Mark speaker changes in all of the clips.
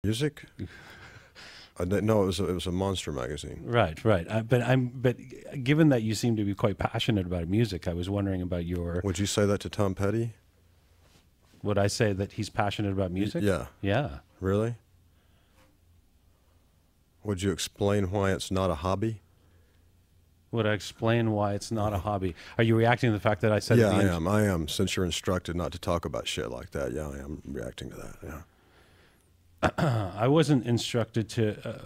Speaker 1: Music? No, it was a Monster magazine.
Speaker 2: Right, right. But given that you seem to be quite passionate about music, I was wondering about your.
Speaker 1: Would you say that to Tom Petty?
Speaker 2: Would I say that he's passionate about music?
Speaker 1: Yeah.
Speaker 2: Yeah.
Speaker 1: Really? Would you explain why it's not a hobby?
Speaker 2: Would I explain why it's not a hobby? Are you reacting to the fact that I said?
Speaker 1: Yeah, I am. I am. Since you're instructed not to talk about shit like that, yeah, I am reacting to that. Yeah.
Speaker 2: I wasn't instructed to.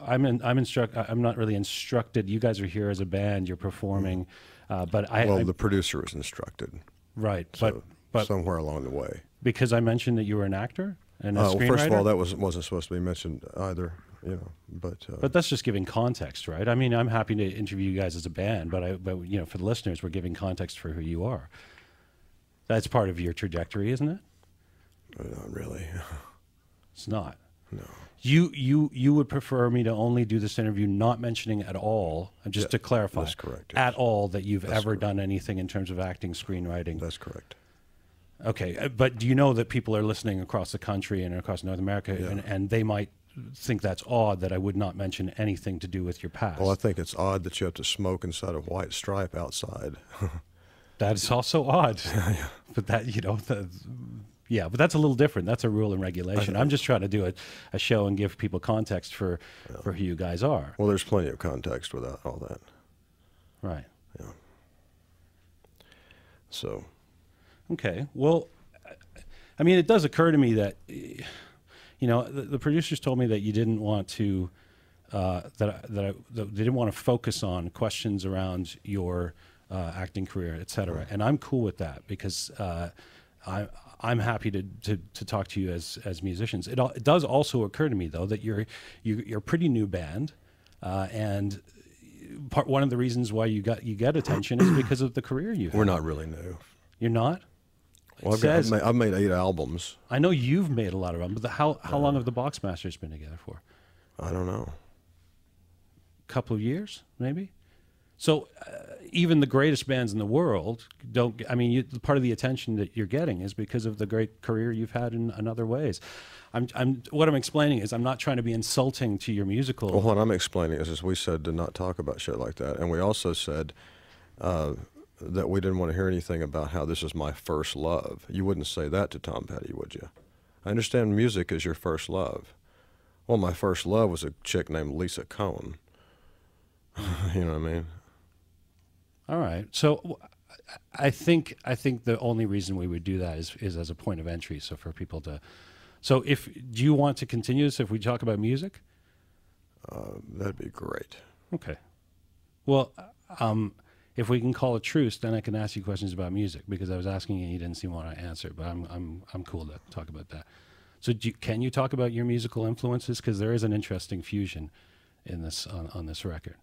Speaker 2: I'm not really instructed. You guys are here as a band. You're performing, but
Speaker 1: the producer was instructed.
Speaker 2: Right,
Speaker 1: So
Speaker 2: but
Speaker 1: somewhere along the way,
Speaker 2: because I mentioned that you were an actor and a screenwriter.
Speaker 1: First of all, that wasn't supposed to be mentioned either. But
Speaker 2: that's just giving context, right? I mean, I'm happy to interview you guys as a band, but for the listeners, we're giving context for who you are. That's part of your trajectory, isn't it?
Speaker 1: Not really.
Speaker 2: It's not.
Speaker 1: No.
Speaker 2: You would prefer me to only do this interview not mentioning at all, and just to clarify,
Speaker 1: that's correct. Yes.
Speaker 2: At all that you've ever done anything in terms of acting, screenwriting.
Speaker 1: That's correct.
Speaker 2: Okay, but do you know that people are listening across the country and across North America, and they might think that's odd that I would not mention anything to do with your past?
Speaker 1: Well, I think it's odd that you have to smoke inside a white stripe outside.
Speaker 2: That's also odd.
Speaker 1: Yeah.
Speaker 2: But that, yeah, but that's a little different. That's a rule and regulation. I'm just trying to do a show and give people context for who you guys are.
Speaker 1: Well, there's plenty of context without all that.
Speaker 2: Right.
Speaker 1: Yeah. So.
Speaker 2: Okay. Well, I mean, it does occur to me that, the producers told me that you didn't want to, that they didn't want to focus on questions around your acting career, et cetera. And I'm cool with that because I'm happy to talk to you as musicians. It does also occur to me though that you're a pretty new band, and one of the reasons why you get attention is because of the career you have.
Speaker 1: We're not really new.
Speaker 2: You're not?
Speaker 1: Well, I've made 8 albums.
Speaker 2: I know you've made a lot of them, but how long have the Boxmasters been together for?
Speaker 1: I don't know.
Speaker 2: A couple of years, maybe? So even the greatest bands in the world don't. I mean, part of the attention that you're getting is because of the great career you've had in other ways. What I'm explaining is I'm not trying to be insulting to your musical.
Speaker 1: Well, what I'm explaining is we said to not talk about shit like that, and we also said that we didn't want to hear anything about how this is my first love. You wouldn't say that to Tom Petty, would you? I understand music is your first love. Well, my first love was a chick named Lisa Cohn. You know what I mean?
Speaker 2: All right. So I think the only reason we would do that is as a point of entry. So for people to, do you want to continue this if we talk about music?
Speaker 1: That'd be great.
Speaker 2: Okay. Well, if we can call a truce, then I can ask you questions about music because I was asking you and you didn't seem to want to answer. But I'm cool to talk about that. So can you talk about your musical influences? Because there is an interesting fusion in this on this record.